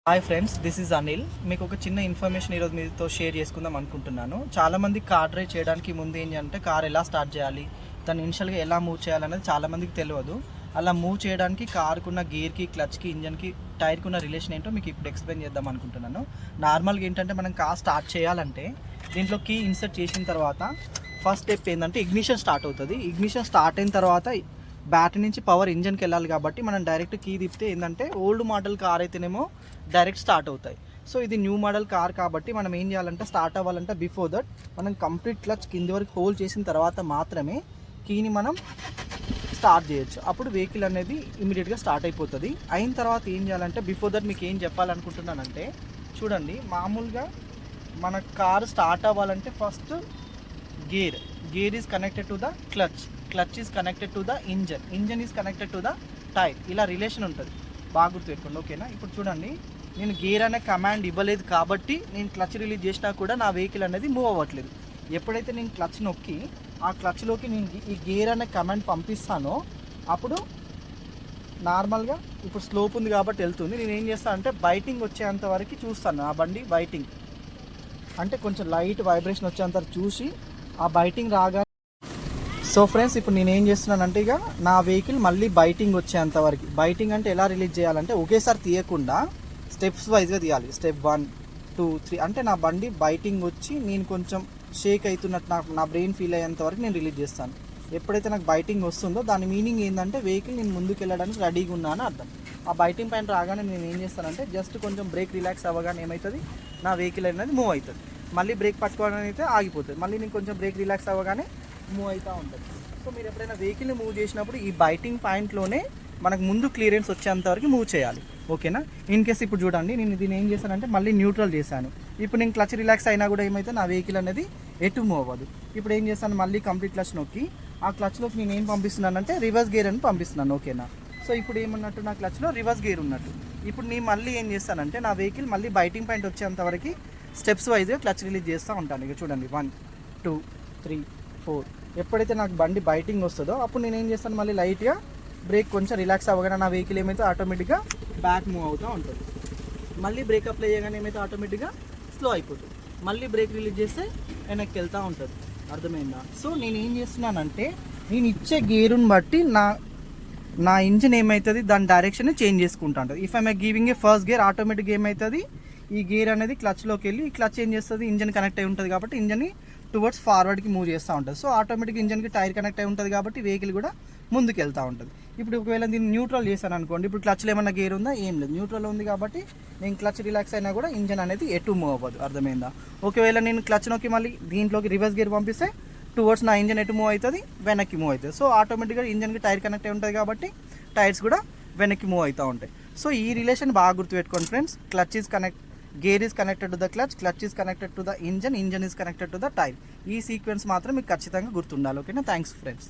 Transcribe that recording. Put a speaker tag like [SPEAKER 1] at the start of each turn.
[SPEAKER 1] Hi friends, this is Anil. మీకు ఒక చిన్న ఇన్ఫర్మేషన్ ఈరోజు మీతో షేర్ చేసుకుందాం అనుకుంటున్నాను. చాలామంది కార్ డ్రైవ్ చేయడానికి ముందు ఏంటంటే కార్ ఎలా స్టార్ట్ చేయాలి, దాన్ని ఇనిషియల్గా ఎలా మూవ్ చేయాలనేది చాలామందికి తెలియదు. అలా మూవ్ చేయడానికి కార్కున్న గేర్కి, క్లచ్కి, ఇంజన్కి, టైర్కి ఉన్న రిలేషన్ ఏంటో మీకు ఇప్పుడు ఎక్స్ప్లెయిన్ చేద్దాం అనుకుంటున్నాను. నార్మల్గా ఏంటంటే మనం కార్ స్టార్ట్ చేయాలంటే దీంట్లో కీ ఇన్సర్ట్ చేసిన తర్వాత ఫస్ట్ స్టెప్ ఏంటంటే ఇగ్నిషన్ స్టార్ట్ అవుతుంది. ఇగ్నిషన్ స్టార్ట్ అయిన తర్వాత బ్యాటరీ నుంచి పవర్ ఇంజన్కి వెళ్ళాలి కాబట్టి మనం డైరెక్ట్ కీ తిప్పితే ఏంటంటే ఓల్డ్ మోడల్ కార్ అయితేనేమో డైరెక్ట్ స్టార్ట్ అవుతాయి. సో ఇది న్యూ మోడల్ కార్ కాబట్టి మనం ఏం చేయాలంటే స్టార్ట్ అవ్వాలంటే బిఫోర్ దట్ మనం కంప్లీట్ క్లచ్ కింది వరకు హోల్డ్ చేసిన తర్వాత మాత్రమే కీని మనం స్టార్ట్ చేయొచ్చు. అప్పుడు వెహికల్ అనేది ఇమీడియట్గా స్టార్ట్ అయిపోతుంది. అయిన తర్వాత ఏం చేయాలంటే బిఫోర్ దట్ మీకు ఏం చెప్పాలనుకుంటున్నానంటే చూడండి, మామూలుగా మన కార్ స్టార్ట్ అవ్వాలంటే first gear is connected to the clutch is connected to the engine is connected to the tyre. ఇలా రిలేషన్ ఉంటుంది, బాగా గుర్తుపెట్టుకోండి. ఓకేనా? ఇప్పుడు చూడండి, నేను గేర్ అనే కమాండ్ ఇవ్వలేదు కాబట్టి నేను క్లచ్ రిలీజ్ చేసినా కూడా నా వెహికల్ అనేది మూవ్ అవ్వట్లేదు. ఎప్పుడైతే నేను క్లచ్ నొక్కి ఆ క్లచ్లోకి నేను ఈ గేర్ అనే కమాండ్ పంపిస్తానో అప్పుడు నార్మల్గా ఇప్పుడు స్లోప్ ఉంది కాబట్టి వెళ్తుంది. నేను ఏం చేస్తాను అంటే బైటింగ్ వచ్చేంత వరకు చూస్తాను. ఆ బండి బైటింగ్ అంటే కొంచెం లైట్ వైబ్రేషన్ వచ్చేంత వరకు చూసి ఆ బైటింగ్ రాగా. సో ఫ్రెండ్స్, ఇప్పుడు నేను ఏం చేస్తున్నానంటే ఇక నా వెహికల్ మళ్ళీ బైటింగ్ వచ్చేంత వరకు. బైటింగ్ అంటే ఎలా రిలీజ్ చేయాలంటే ఒకేసారి తీయకుండా స్టెప్స్ వైజ్గా తీయాలి. స్టెప్ 1, 2, 3 అంటే నా బండి బైటింగ్ వచ్చి నేను కొంచెం షేక్ అవుతున్నట్టు నా బ్రెయిన్ ఫీల్ అయ్యేంత వరకు నేను రిలీజ్ చేస్తాను. ఎప్పుడైతే నాకు బైటింగ్ వస్తుందో దాని మీనింగ్ ఏంటంటే వెహికల్ నేను ముందుకు వెళ్ళడానికి రెడీగా ఉన్నా అని అర్థం. ఆ బైటింగ్ పాయింట్ రాగానే నేను ఏం చేస్తానంటే జస్ట్ కొంచెం బ్రేక్ రిలాక్స్ అవ్వగానే ఏమవుతుంది, నా వెహికల్ అనేది మూవ్ అవుతుంది. మళ్ళీ బ్రేక్ పట్టుకోవడానికి అయితే ఆగిపోతుంది. మళ్ళీ నేను కొంచెం బ్రేక్ రిలాక్స్ అవ్వగానే మూవ్ అవుతూ ఉంటుంది. సో మీరు ఎప్పుడైనా వెహికల్ని మూవ్ చేసినప్పుడు ఈ బైటింగ్ పాయింట్లోనే మనకు ముందు క్లియరెన్స్ వచ్చేంత వరకు మూవ్ చేయాలి. ఓకేనా? ఇన్ కేస్ ఇప్పుడు చూడండి, నేను దీన్ని ఏం చేశానంటే మళ్ళీ న్యూట్రల్ చేశాను. ఇప్పుడు నేను క్లచ్ రిలాక్స్ అయినా కూడా ఏమైతే నా వెహికల్ అనేది ఎటు మూవ్ అవ్వదు. ఇప్పుడు ఏం చేస్తాను, మళ్ళీ కంప్లీట్ క్లచ్ నొక్కి ఆ క్లచ్లోకి నేను ఏం పంపిస్తున్నానంటే రివర్స్ గేర్ అని పంపిస్తున్నాను. ఓకేనా? సో ఇప్పుడు ఏమన్నట్టు నా క్లచ్లో రివర్స్ గేర్ ఉన్నట్టు. ఇప్పుడు నేను మళ్ళీ ఏం చేస్తానంటే నా వెహికల్ మళ్ళీ బైటింగ్ పాయింట్ వచ్చేంత వరకు స్టెప్స్ వైజ్గా క్లచ్ రిలీజ్ చేస్తూ ఉంటాను. ఇక చూడండి, 1, 2, 3, 4. ఎప్పుడైతే నాకు బండి బైటింగ్ వస్తుందో అప్పుడు నేను ఏం చేస్తాను, మళ్ళీ లైట్గా బ్రేక్ కొంచెం రిలాక్స్ అవ్వగానే నా వెహికల్ ఏమైతే ఆటోమేటిక్గా బ్యాక్ మూవ్ అవుతూ ఉంటుంది. మళ్ళీ బ్రేక్ అప్లై చేయగానే ఏమైతే ఆటోమేటిక్గా స్లో అయిపోతుంది. మళ్ళీ బ్రేక్ రిలీజ్ చేస్తే వెనక్కి వెళ్తూ ఉంటుంది. అర్థమైందా? సో నేను ఏం చేస్తున్నానంటే నేను ఇచ్చే గేరుని బట్టి నా ఇంజిన్ ఏమవుతుంది దాని డైరెక్షన్ చేంజ్ చేసుకుంటా ఉంటుంది. If I'm giving a first gear, ఆటోమేటిక్గా ఏమవుతుంది, ఈ గేర్ అనేది క్లచ్లోకి వెళ్ళి ఈ క్లచ్ ఏం చేస్తుంది, ఇంజన్ కనెక్ట్ అయి ఉంటుంది కాబట్టి ఇంజన్ని టువర్డ్స్ ఫార్వర్డ్కి మూవ్ చేస్తూ ఉంటుంది. సో ఆటోమేటిక్గా ఇంజన్కి టైర్ కనెక్ట్ అయి ఉంటుంది కాబట్టి వెహికల్ కూడా ముందుకు వెళ్తూ ఉంటుంది. ఇప్పుడు ఒకవేళ దీన్ని న్యూట్రల్ చేశాను అనుకోండి, ఇప్పుడు క్లచ్లో ఏమన్నా గేర్ ఉందా, ఏం లేదు, న్యూట్రల్ ఉంది కాబట్టి నేను క్లచ్ రిలాక్స్ అయినా కూడా ఇంజన్ అనేది ఎటు మూవ్ అవ్వదు. అర్థమైందా? ఒకవేళ నేను క్లచ్ నొక్కి మళ్ళీ దీంట్లోకి రివర్స్ గేర్ పంపిస్తే టువర్డ్స్ నా ఇంజన్ ఎటు మూవ్ అవుతుంది, వెనక్కి మూవ్ అవుతుంది. సో ఆటోమేటిక్గా ఇంజన్కి టైర్ కనెక్ట్ అయి ఉంటుంది కాబట్టి టైర్స్ కూడా వెనక్కి మూవ్ అవుతూ ఉంటాయి. సో ఈ రిలేషన్ బాగా గుర్తుపెట్టుకోండి friends. Gear is connected to the clutch is connected to the engine is connected to the tyre. ఈ సీక్వెన్స్ మాత్రం మీకు ఖచ్చితంగా గుర్తుండాలి. ఓకేనా? Thanks friends.